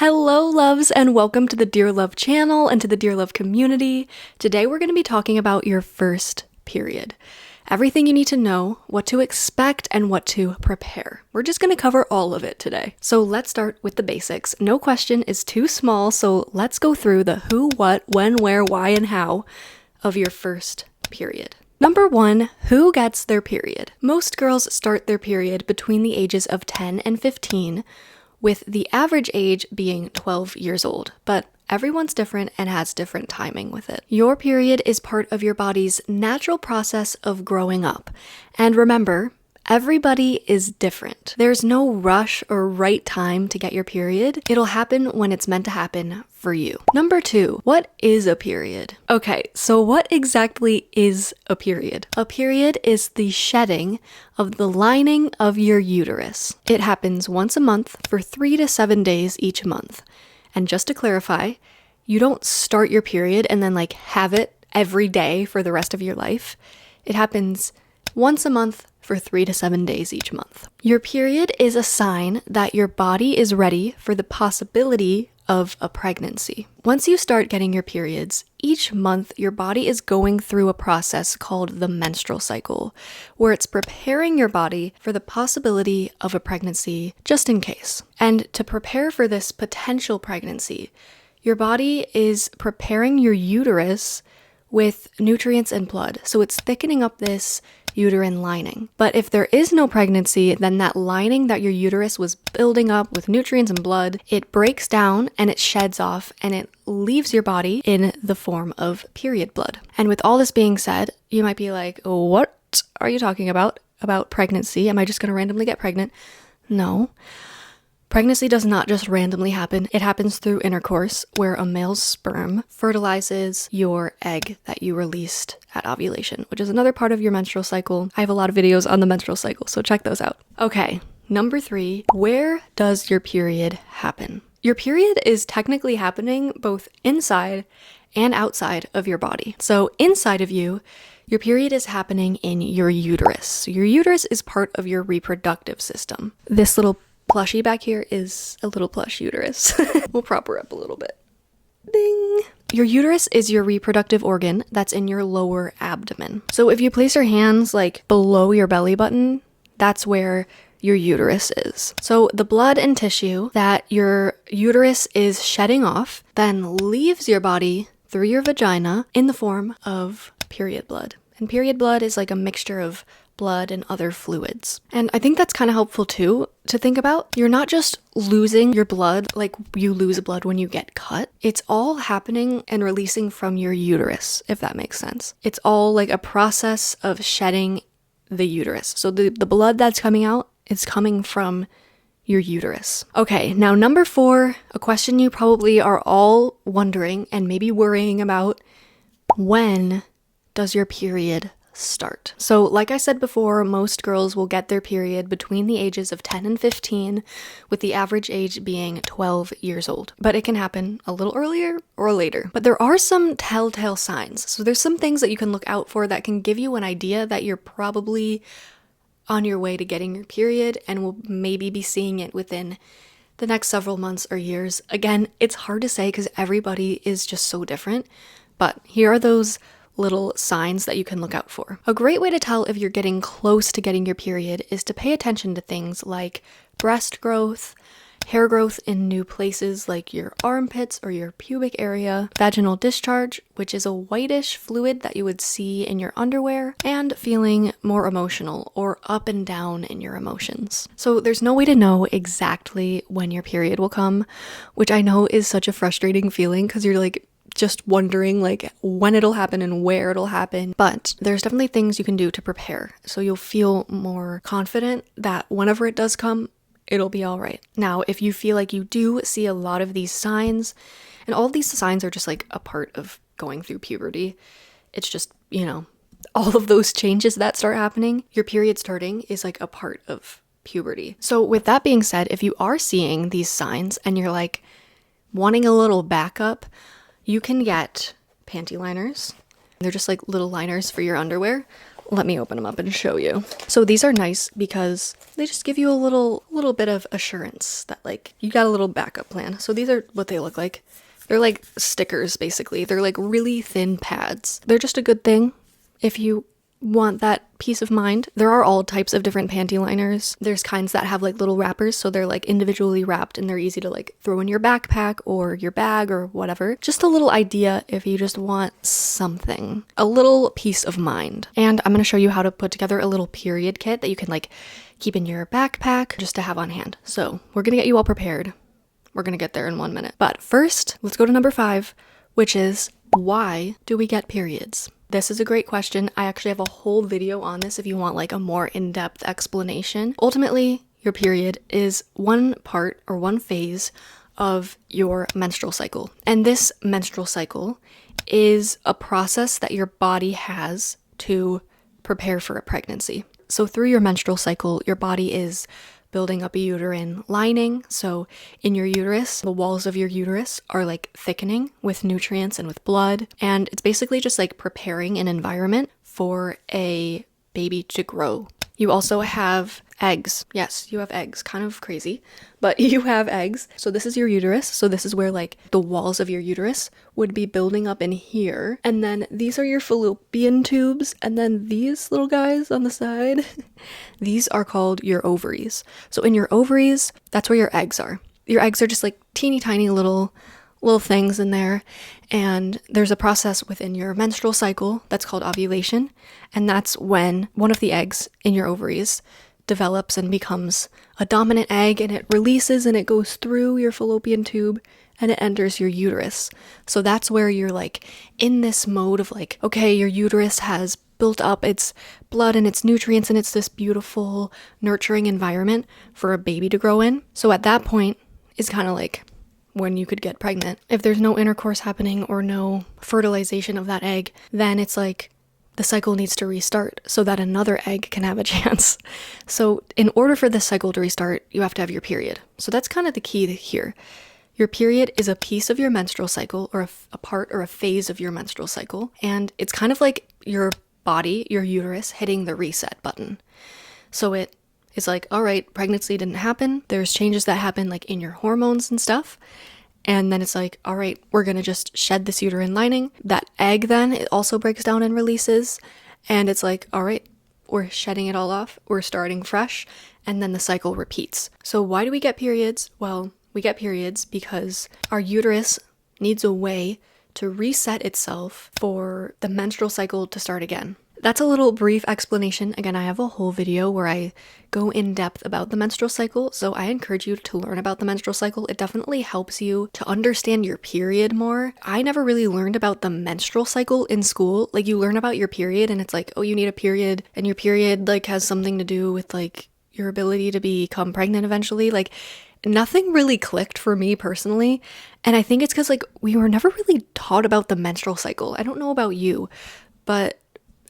Hello loves and welcome to the Dear Love channel and to the Dear Love community. Today we're going to be talking about your first period. Everything you need to know, what to expect, and what to prepare. We're just going to cover all of it today. So let's start with the basics. No question is too small, so let's go through the who, what, when, where, why, and how of your first period. Number 1, who gets their period? Most girls start their period between the ages of 10 and 15, with the average age being 12 years old, but everyone's different and has different timing with it. Your period is part of your body's natural process of growing up. And remember, everybody is different. There's no rush or right time to get your period. It'll happen when it's meant to happen for you. Number 2, what is a period? Okay, so what exactly is a period? A period is the shedding of the lining of your uterus. It happens once a month for 3 to 7 days each month. And just to clarify, you don't start your period and then have it every day for the rest of your life. It happens once a month for 3 to 7 days each month. Your period is a sign that your body is ready for the possibility of a pregnancy. Once you start getting your periods, each month your body is going through a process called the menstrual cycle, where it's preparing your body for the possibility of a pregnancy just in case. And to prepare for this potential pregnancy, your body is preparing your uterus with nutrients and blood. So it's thickening up this uterine lining. But if there is no pregnancy, then that lining that your uterus was building up with nutrients and blood, it breaks down and it sheds off and it leaves your body in the form of period blood. And with all this being said, you might be like, what are you talking about? About pregnancy? Am I just going to randomly get pregnant? No. Pregnancy does not just randomly happen. It happens through intercourse, where a male's sperm fertilizes your egg that you released at ovulation, which is another part of your menstrual cycle. I have a lot of videos on the menstrual cycle, so check those out. Okay, number 3, where does your period happen? Your period is technically happening both inside and outside of your body. So inside of you, your period is happening in your uterus. Your uterus is part of your reproductive system. This little plushie back here is a little plush uterus. We'll prop her up a little bit. Ding! Your uterus is your reproductive organ that's in your lower abdomen. So if you place your hands below your belly button, that's where your uterus is. So the blood and tissue that your uterus is shedding off then leaves your body through your vagina in the form of period blood. And period blood is a mixture of blood and other fluids. And I think that's kind of helpful too to think about. You're not just losing your blood like you lose blood when you get cut. It's all happening and releasing from your uterus, if that makes sense. It's all a process of shedding the uterus. So the blood that's coming out is coming from your uterus. Okay, now number 4, a question you probably are all wondering and maybe worrying about: when does your period start? So like I said before, most girls will get their period between the ages of 10 and 15, with the average age being 12 years old. But it can happen a little earlier or later. But there are some telltale signs. So there's some things that you can look out for that can give you an idea that you're probably on your way to getting your period and will maybe be seeing it within the next several months or years. Again, it's hard to say because everybody is just so different. But here are those little signs that you can look out for. A great way to tell if you're getting close to getting your period is to pay attention to things like breast growth, hair growth in new places like your armpits or your pubic area, vaginal discharge, which is a whitish fluid that you would see in your underwear, and feeling more emotional or up and down in your emotions. So there's no way to know exactly when your period will come, which I know is such a frustrating feeling because you're just wondering when it'll happen and where it'll happen. But there's definitely things you can do to prepare, so you'll feel more confident that whenever it does come, it'll be all right. Now, if you feel like you do see a lot of these signs, and all of these signs are just a part of going through puberty, it's just, all of those changes that start happening, your period starting is a part of puberty. So with that being said, if you are seeing these signs and you're wanting a little backup, you can get panty liners. They're just little liners for your underwear, Let me open them up and show you. So these are nice because they just give you a little bit of assurance that like you got a little backup plan. So these are what they look like. They're like stickers basically. They're like really thin pads. They're just a good thing if you want that peace of mind. There are all types of different panty liners. There's kinds that have like little wrappers, so they're like individually wrapped and they're easy to like throw in your backpack or your bag or whatever. Just a little idea if you just want something, a little peace of mind. And I'm going to show you how to put together a little period kit that you can like keep in your backpack just to have on hand. So we're going to get you all prepared. We're going to get there in 1 minute. But first, let's go to number 5, which is, why do we get periods? This is a great question. I actually have a whole video on this if you want like a more in-depth explanation. Ultimately, your period is one part or one phase of your menstrual cycle. And this menstrual cycle is a process that your body has to prepare for a pregnancy. So through your menstrual cycle, your body is building up a uterine lining. So in your uterus, the walls of your uterus are like thickening with nutrients and with blood. And it's basically just like preparing an environment for a baby to grow. You also have eggs. Yes, you have eggs. Kind of crazy, but you have eggs. So this is your uterus. So this is where like the walls of your uterus would be building up in here. And then these are your fallopian tubes. And then these little guys on the side, these are called your ovaries. So in your ovaries, that's where your eggs are. Your eggs are just like teeny tiny little things in there, and there's a process within your menstrual cycle that's called ovulation, and that's when one of the eggs in your ovaries develops and becomes a dominant egg, and it releases and it goes through your fallopian tube and it enters your uterus. So that's where you're like in this mode of like, okay, your uterus has built up its blood and its nutrients and it's this beautiful nurturing environment for a baby to grow in. So at that point is kind of like when you could get pregnant. If there's no intercourse happening or no fertilization of that egg, then it's like the cycle needs to restart so that another egg can have a chance. So in order for this cycle to restart, you have to have your period. So that's kind of the key here. Your period is a piece of your menstrual cycle, or a part or a phase of your menstrual cycle. And it's kind of like your body, your uterus, hitting the reset button. So it's like, all right, pregnancy didn't happen. There's changes that happen like in your hormones and stuff. And then it's like, all right, we're going to just shed this uterine lining. That egg then, it also breaks down and releases. And it's like, all right, we're shedding it all off. We're starting fresh. And then the cycle repeats. So why do we get periods? Well, we get periods because our uterus needs a way to reset itself for the menstrual cycle to start again. That's a little brief explanation. Again, I have a whole video where I go in depth about the menstrual cycle, so I encourage you to learn about the menstrual cycle. It definitely helps you to understand your period more. I never really learned about the menstrual cycle in school. Like, you learn about your period and it's like, oh, you need a period, and your period like has something to do with like your ability to become pregnant eventually. Like, nothing really clicked for me personally, and I think it's because like we were never really taught about the menstrual cycle. I don't know about you, but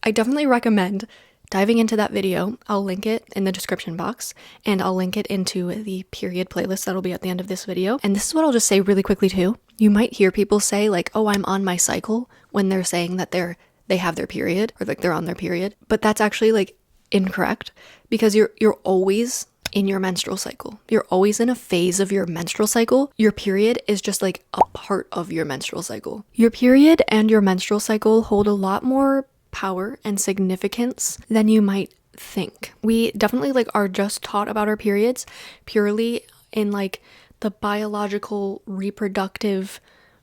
I definitely recommend diving into that video. I'll link it in the description box, and I'll link it into the period playlist that'll be at the end of this video. And this is what I'll just say really quickly too. You might hear people say like, oh, I'm on my cycle, when they're saying that they have their period, or like they're on their period. But that's actually like incorrect, because you're always in your menstrual cycle. You're always in a phase of your menstrual cycle. Your period is just like a part of your menstrual cycle. Your period and your menstrual cycle hold a lot more power and significance than you might think. We definitely like are just taught about our periods purely in like the biological reproductive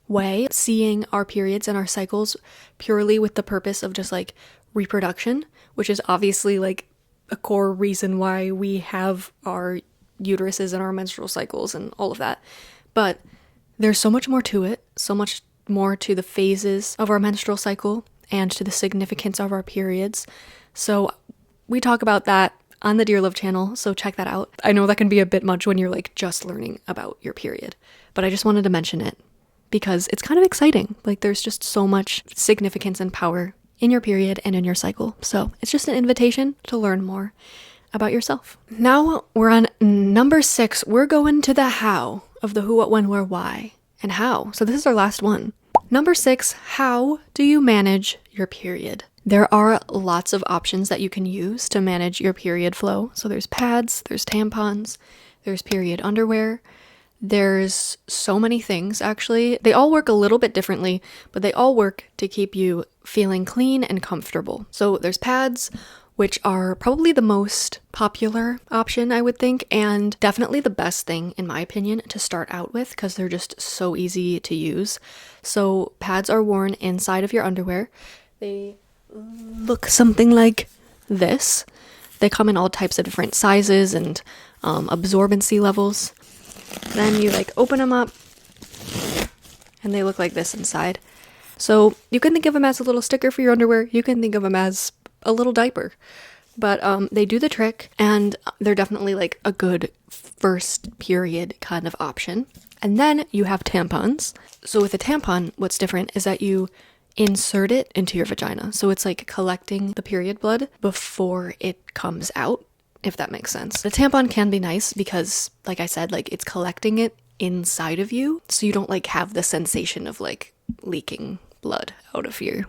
way, seeing our periods and our cycles purely with the purpose of just like reproduction, which is obviously like a core reason why we have our uteruses and our menstrual cycles and all of that. But there's so much more to it, so much more to the phases of our menstrual cycle and to the significance of our periods. So we talk about that on the Dear Love channel, so check that out. I know that can be a bit much when you're like just learning about your period, but I just wanted to mention it because it's kind of exciting. Like, there's just so much significance and power in your period and in your cycle. So it's just an invitation to learn more about yourself. Now we're on number 6. We're going to the how of the who, what, when, where, why, and how. So this is our last one. Number 6, how do you manage your period? There are lots of options that you can use to manage your period flow. So there's pads, there's tampons, there's period underwear. There's so many things, actually. They all work a little bit differently, but they all work to keep you feeling clean and comfortable. So there's pads, which are probably the most popular option, I would think, and definitely the best thing, in my opinion, to start out with because they're just so easy to use. So pads are worn inside of your underwear. They look something like this. They come in all types of different sizes and absorbency levels. Then you open them up and they look like this inside. So you can think of them as a little sticker for your underwear. You can think of them as a little diaper. But they do the trick, and they're definitely a good first period kind of option. And then you have tampons. So with a tampon, what's different is that you insert it into your vagina. So it's collecting the period blood before it comes out, if that makes sense. The tampon can be nice because, like I said, it's collecting it inside of you, so you don't have the sensation of leaking blood out of you.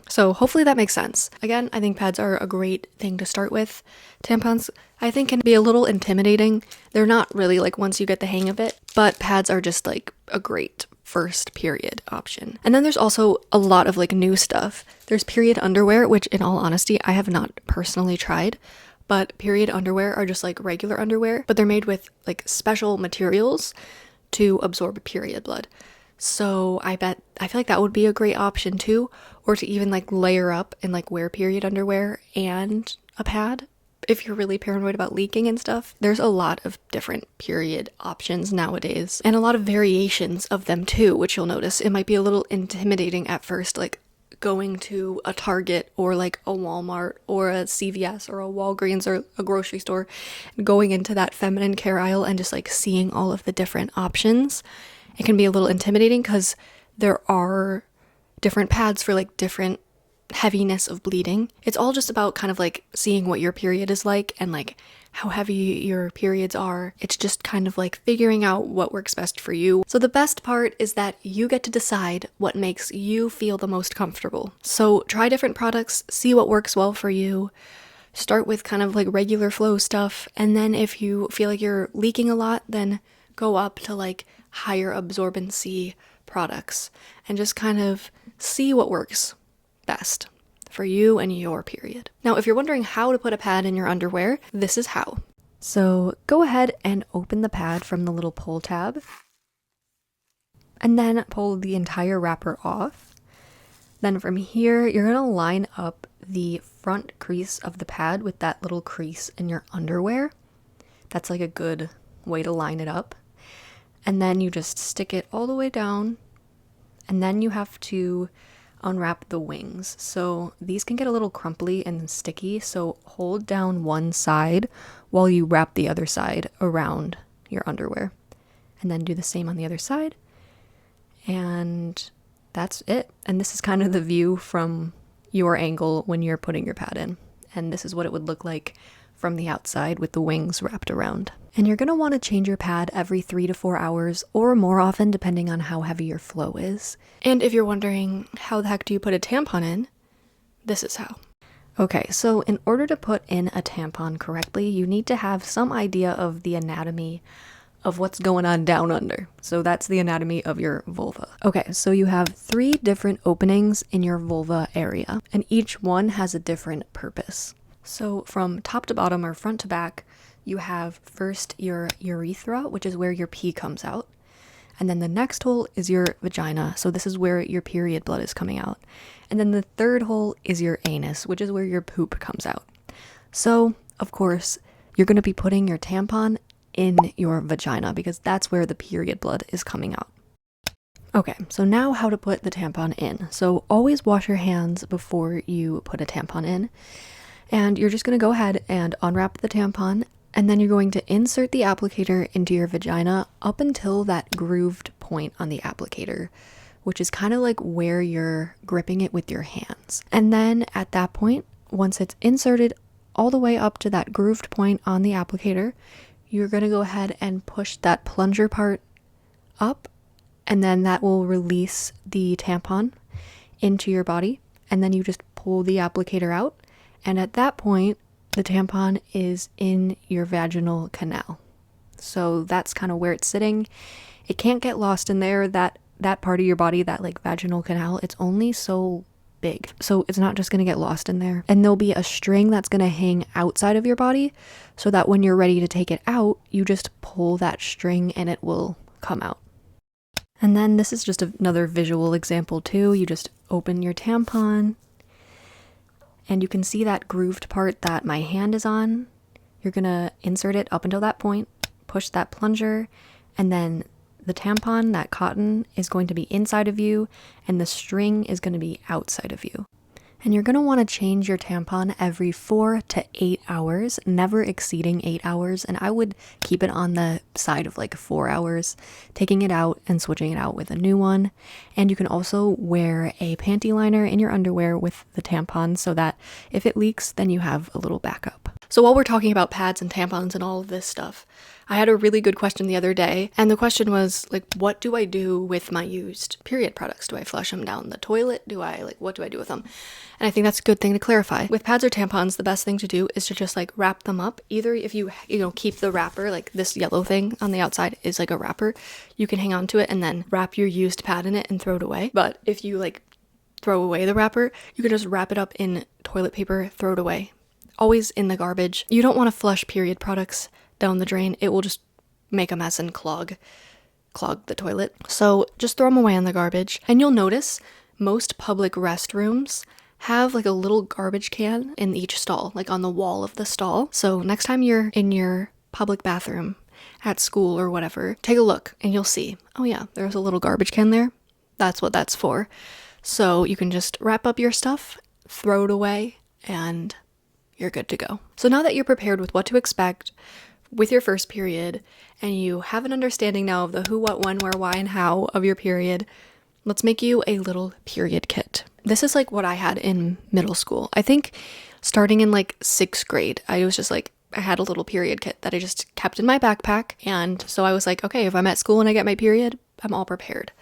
So hopefully that makes sense. Again, I think pads are a great thing to start with. Tampons, I think, can be a little intimidating. They're not really once you get the hang of it, but pads are just a great first period option. And then there's also a lot of new stuff. There's period underwear, which in all honesty, I have not personally tried. But period underwear are just regular underwear, but they're made with special materials to absorb period blood. So I feel like that would be a great option too, or to even layer up and wear period underwear and a pad if you're really paranoid about leaking and stuff. There's a lot of different period options nowadays and a lot of variations of them too, which you'll notice it might be a little intimidating at first, going to a Target or a Walmart or a CVS or a Walgreens or a grocery store, going into that feminine care aisle and just seeing all of the different options. It can be a little intimidating because there are different pads for different heaviness of bleeding. It's all just about kind of seeing what your period is and how heavy your periods are. It's just kind of figuring out what works best for you. So the best part is that you get to decide what makes you feel the most comfortable. So try different products, see what works well for you. Start with kind of regular flow stuff, and then if you feel you're leaking a lot, then go up to higher absorbency products and just kind of see what works best for you and your period. Now, if you're wondering how to put a pad in your underwear, this is how. So go ahead and open the pad from the little pull tab and then pull the entire wrapper off. Then from here, you're going to line up the front crease of the pad with that little crease in your underwear. That's a good way to line it up. And then you just stick it all the way down, and then you have to unwrap the wings. So these can get a little crumply and sticky, so hold down one side while you wrap the other side around your underwear. And then do the same on the other side. And that's it. And this is kind of the view from your angle when you're putting your pad in. And this is what it would look like from the outside with the wings wrapped around. And you're going to want to change your pad every 3 to 4 hours or more often depending on how heavy your flow is. And if you're wondering how the heck do you put a tampon in, this is how. Okay, so in order to put in a tampon correctly, you need to have some idea of the anatomy of what's going on down under. So that's the anatomy of your vulva. Okay, so you have 3 different openings in your vulva area, and each one has a different purpose. So from top to bottom or front to back, you have first your urethra, which is where your pee comes out. And then the next hole is your vagina. So this is where your period blood is coming out. And then the third hole is your anus, which is where your poop comes out. So, of course, you're going to be putting your tampon in your vagina because that's where the period blood is coming out. Okay, so now how to put the tampon in. So always wash your hands before you put a tampon in. And you're just going to go ahead and unwrap the tampon, and then you're going to insert the applicator into your vagina up until that grooved point on the applicator, which is kind of where you're gripping it with your hands. And then at that point, once it's inserted all the way up to that grooved point on the applicator, you're going to go ahead and push that plunger part up, and then that will release the tampon into your body. And then you just pull the applicator out, and at that point, the tampon is in your vaginal canal. So that's kind of where it's sitting. It can't get lost in there. That part of your body, that like vaginal canal, it's only so big. So it's not just going to get lost in there. And there'll be a string that's going to hang outside of your body so that when you're ready to take it out, you just pull that string and it will come out. And then this is just another visual example too. You just open your tampon and you can see that grooved part that my hand is on. You're going to insert it up until that point, push that plunger, and then the tampon, that cotton, is going to be inside of you and the string is going to be outside of you. And you're going to want to change your tampon every 4 to 8 hours, never exceeding 8 hours. And I would keep it on the side of like 4 hours, taking it out and switching it out with a new one. And you can also wear a panty liner in your underwear with the tampon so that if it leaks, then you have a little backup. So while we're talking about pads and tampons and all of this stuff, I had a really good question the other day, and the question was like, what do I do with my used period products? Do I flush them down the toilet? What do I do with them? And I think that's a good thing to clarify. With pads or tampons, the best thing to do is to just like wrap them up. Either if you keep the wrapper, like this yellow thing on the outside is like a wrapper, you can hang on to it and then wrap your used pad in it and throw it away. But if you like throw away the wrapper, you can just wrap it up in toilet paper, throw it away. Always in the garbage. You don't want to flush period products down the drain. It will just make a mess and clog the toilet. So just throw them away in the garbage. And you'll notice most public restrooms have like a little garbage can in each stall, like on the wall of the stall. So next time you're in your public bathroom at school or whatever, take a look and you'll see, oh yeah, there's a little garbage can there. That's what that's for. So you can just wrap up your stuff, throw it away, and you're good to go. So now that you're prepared with what to expect with your first period, and you have an understanding now of the who, what, when, where, why, and how of your period, let's make you a little period kit. This is like what I had in middle school. I think starting in like 6th grade, I was just like, I had a little period kit that I just kept in my backpack. And so I was like, okay, if I'm at school and I get my period, I'm all prepared.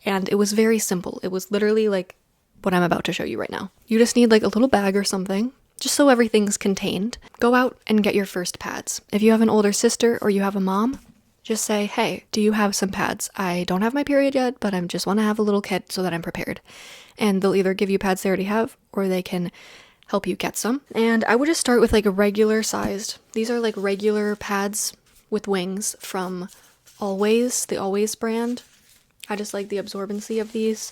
And it was very simple. It was literally like what I'm about to show you right now. You just need like a little bag or something, just so everything's contained. Go out and get your first pads. If you have an older sister or you have a mom, just say, hey, do you have some pads? I don't have my period yet, but I just want to have a little kit so that I'm prepared. And they'll either give you pads they already have, or they can help you get some. And I would just start with like a regular sized. These are like regular pads with wings from Always, the Always brand. I just like the absorbency of these.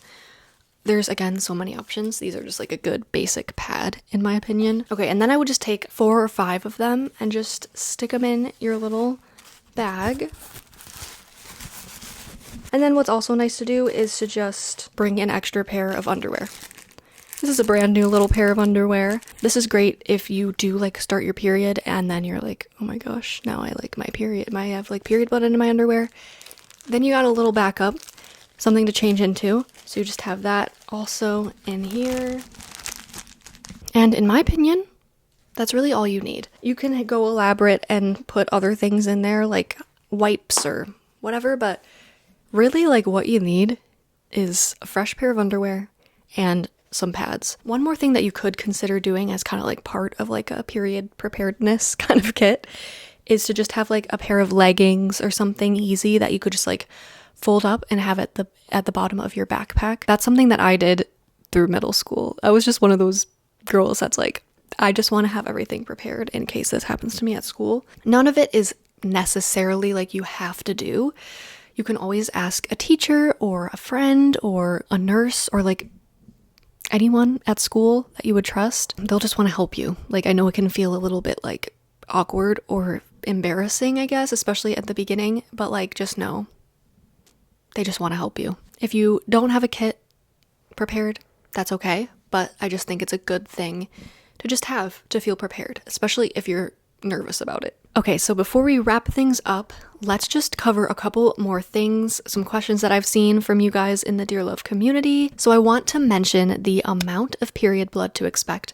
There's, again, so many options. These are just like a good basic pad, in my opinion. Okay, and then I would just take 4 or 5 of them and just stick them in your little bag. And then what's also nice to do is to just bring an extra pair of underwear. This is a brand new little pair of underwear. This is great if you do like start your period and then you're like, oh my gosh, now I like my period. I have like period blood into my underwear. Then you got a little backup, something to change into. So you just have that also in here. And in my opinion, that's really all you need. You can go elaborate and put other things in there like wipes or whatever, but really like what you need is a fresh pair of underwear and some pads. One more thing that you could consider doing as kind of like part of like a period preparedness kind of kit is to just have like a pair of leggings or something easy that you could just like fold up and have at the bottom of your backpack. That's something that I did through middle school. I was just one of those girls that's like, I just want to have everything prepared in case this happens to me at school. None of it is necessarily like you have to do. You can always ask a teacher or a friend or a nurse or like anyone at school that you would trust. They'll just want to help you. Like, I know it can feel a little bit like awkward or embarrassing, I guess, especially at the beginning, but like, just know they just want to help you. If you don't have a kit prepared, that's okay, but I just think it's a good thing to just have to feel prepared, especially if you're nervous about it. Okay, so before we wrap things up, let's just cover a couple more things, some questions that I've seen from you guys in the Dear Love community. So I want to mention the amount of period blood to expect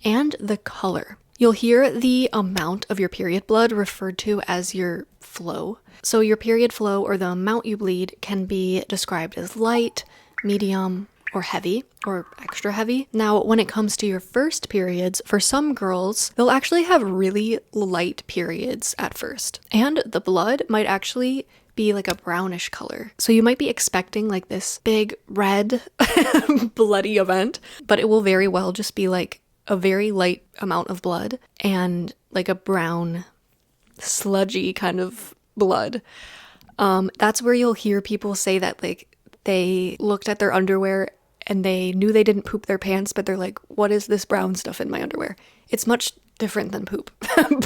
and the color. You'll hear the amount of your period blood referred to as your flow. So your period flow, or the amount you bleed, can be described as light, medium, or heavy or extra heavy. Now, when it comes to your first periods, for some girls, they'll actually have really light periods at first. And the blood might actually be like a brownish color. So you might be expecting like this big red bloody event, but it will very well just be like a very light amount of blood and like a brown, sludgy kind of blood. That's where you'll hear people say that like they looked at their underwear and they knew they didn't poop their pants, but they're like, what is this brown stuff in my underwear? It's much different than poop.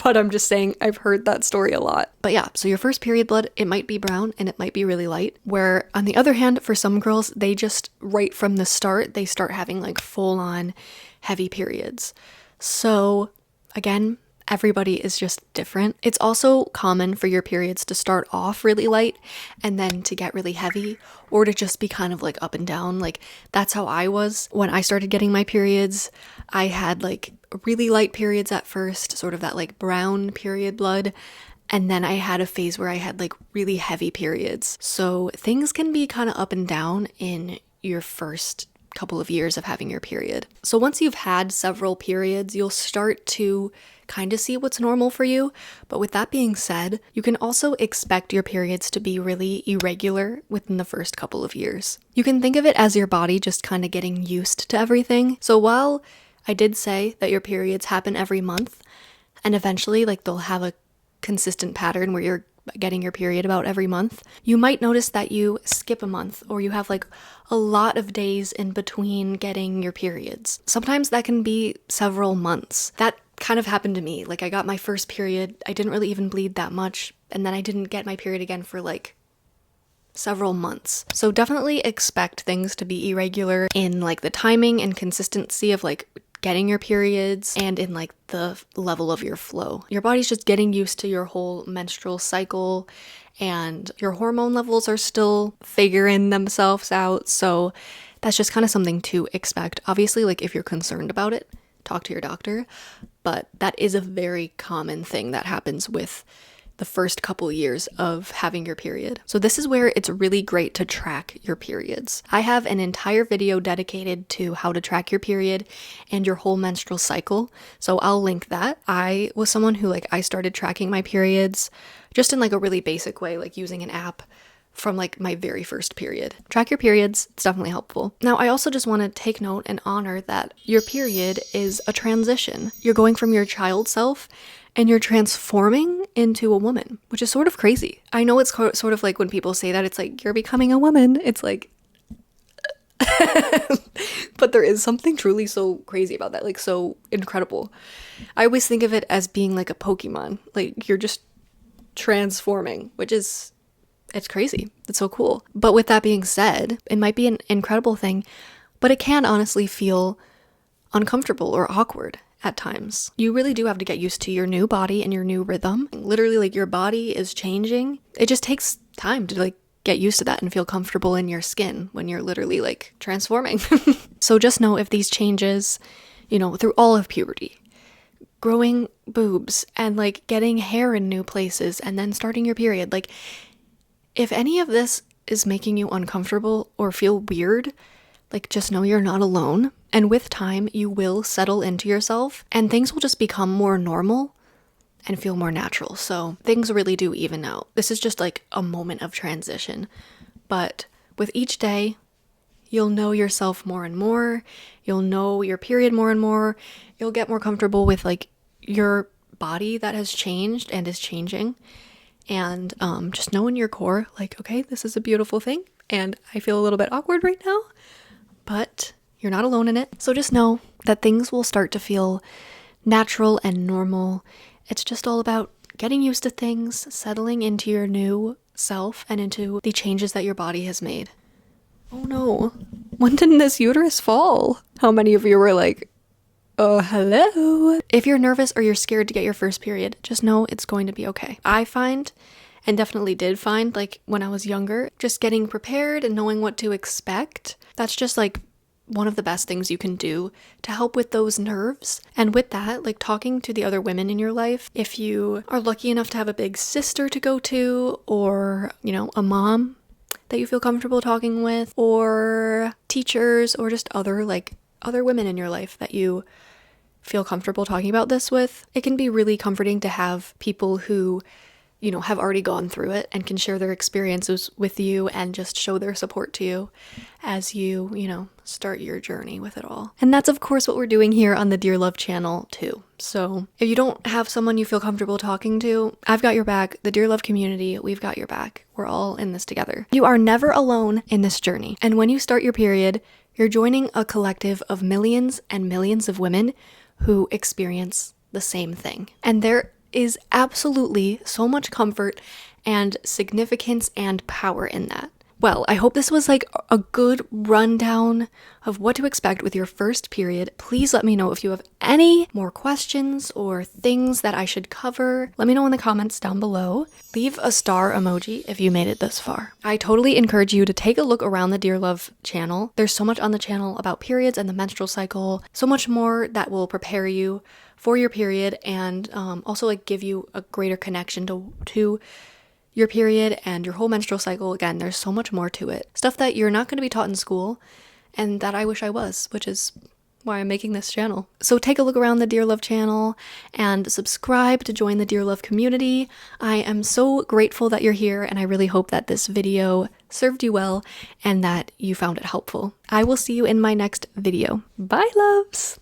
But I'm just saying, I've heard that story a lot. But yeah, so your first period blood, it might be brown and it might be really light. Where on the other hand, for some girls, they just right from the start, they start having like full on heavy periods. So again, everybody is just different. It's also common for your periods to start off really light and then to get really heavy, or to just be kind of like up and down. Like that's how I was when I started getting my periods. I had like really light periods at first, sort of that like brown period blood. And then I had a phase where I had like really heavy periods. So things can be kind of up and down in your first couple of years of having your period. So once you've had several periods, you'll start to kind of see what's normal for you. But with that being said, you can also expect your periods to be really irregular within the first couple of years. You can think of it as your body just kind of getting used to everything. So while I did say that your periods happen every month, and eventually like they'll have a consistent pattern where you're getting your period about every month, you might notice that you skip a month, or you have like a lot of days in between getting your periods. Sometimes that can be several months. That kind of happened to me. Like I got my first period, I didn't really even bleed that much, and then I didn't get my period again for like several months. So definitely expect things to be irregular in like the timing and consistency of like getting your periods and in like the level of your flow. Your body's just getting used to your whole menstrual cycle, and your hormone levels are still figuring themselves out. So that's just kind of something to expect. Obviously, like if you're concerned about it, talk to your doctor, but that is a very common thing that happens with the first couple years of having your period. So this is where it's really great to track your periods. I have an entire video dedicated to how to track your period and your whole menstrual cycle, so I'll link that. I was someone who I started tracking my periods just in like a really basic way, like using an app from like my very first period. Track your periods, it's definitely helpful. Now, I also just want to take note and honor that your period is a transition. You're going from your child self and you're transforming into a woman, which is sort of crazy. I know it's sort of like when people say that, it's like, you're becoming a woman. It's like, but there is something truly so crazy about that, like so incredible. I always think of it as being like a Pokemon. Like you're just transforming, which is, it's crazy. It's so cool. But with that being said, it might be an incredible thing, but it can honestly feel uncomfortable or awkward at times. You really do have to get used to your new body and your new rhythm. Literally, like your body is changing. It just takes time to like get used to that and feel comfortable in your skin when you're literally like transforming. So just know if these changes, through all of puberty, growing boobs and like getting hair in new places and then starting your period, like if any of this is making you uncomfortable or feel weird, like just know you're not alone. And with time, you will settle into yourself and things will just become more normal and feel more natural. So things really do even out. This is just like a moment of transition. But with each day, you'll know yourself more and more. You'll know your period more and more. You'll get more comfortable with like your body that has changed and is changing. And just know in your core, like, okay, this is a beautiful thing. And I feel a little bit awkward right now, but you're not alone in it. So just know that things will start to feel natural and normal. It's just all about getting used to things, settling into your new self and into the changes that your body has made. Oh no, when did this uterus fall? How many of you were like, oh, hello? If you're nervous or you're scared to get your first period, just know it's going to be okay. I find, and definitely did find, like when I was younger, just getting prepared and knowing what to expect, that's just like one of the best things you can do to help with those nerves. And with that, like talking to the other women in your life, if you are lucky enough to have a big sister to go to or, a mom that you feel comfortable talking with, or teachers, or just other women in your life that you feel comfortable talking about this with. It can be really comforting to have people who, have already gone through it and can share their experiences with you and just show their support to you as you, start your journey with it all. And that's of course what we're doing here on the Dear Love channel too. So if you don't have someone you feel comfortable talking to, I've got your back. The Dear Love community, we've got your back. We're all in this together. You are never alone in this journey. And when you start your period, you're joining a collective of millions and millions of women who experience the same thing. And there is absolutely so much comfort and significance and power in that. Well, I hope this was like a good rundown of what to expect with your first period. Please let me know if you have any more questions or things that I should cover. Let me know in the comments down below. Leave a star emoji if you made it this far. I totally encourage you to take a look around the Dear Love channel. There's so much on the channel about periods and the menstrual cycle, so much more that will prepare you for your period and also give you a greater connection to your period and your whole menstrual cycle. Again, there's so much more to it. Stuff that you're not going to be taught in school and that I wish I was, which is why I'm making this channel. So take a look around the Dear Love channel and subscribe to join the Dear Love community. I am so grateful that you're here, and I really hope that this video served you well and that you found it helpful. I will see you in my next video. Bye, loves!